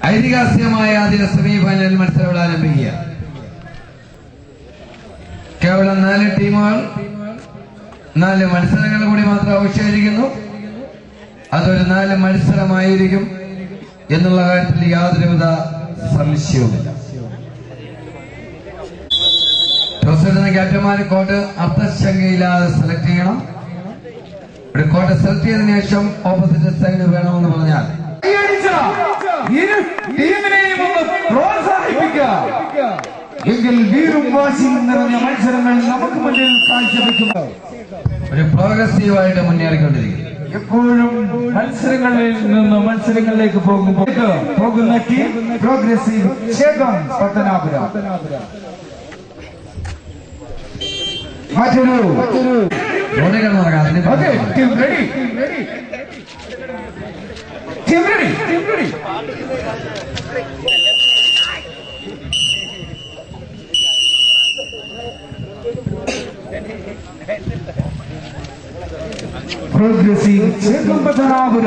ഐതിഹാസികമായ ആദ്യ സെമിഫൈനൽ മത്സരങ്ങൾ ആരംഭിക്കുക. കേവലം 4 ടീമുകൾ 4 മത്സരങ്ങൾ കൂടി മാത്രം അവശേഷിക്കുന്നു. അതൊരു 4 മത്സരമായിരിക്കും എന്നുള്ള കാര്യത്തിൽ യാതൊരുവിധ സംശയവുമില്ല. ടോസ് ഇടുന്ന ക്യാപ്റ്റന്മാർ കോട്ട് അർത്ഥശങ്കയില്ലാതെ സെലക്ട് ചെയ്യണം. ഒരു കോട്ട് സെലക്ട് ചെയ്തതിനു ശേഷം ഓപ്പോസിറ്റ് സൈഡ് വേണമെന്ന് പറഞ്ഞാൽ ടീമിനെയും ഒന്ന് പ്രോത്സാഹിപ്പിക്കുക എങ്കിൽ വീറും വാശിയും നിറഞ്ഞ മത്സരങ്ങൾ നമുക്ക് മുന്നിൽ കാഴ്ചവെക്കുന്നു. ഒരു പ്രോഗ്രസീവായിട്ട് മുന്നേറിക്കൊണ്ടിരിക്കും. എപ്പോഴും മത്സരങ്ങളിൽ നിന്ന് മത്സരങ്ങളിലേക്ക് പോകുന്ന ടീം പ്രോഗ്രസീവ് ചേകം പത്തനാപുരം. മറ്റൊരു team ready. Team ready. Progressive Chekam Pathanapuram.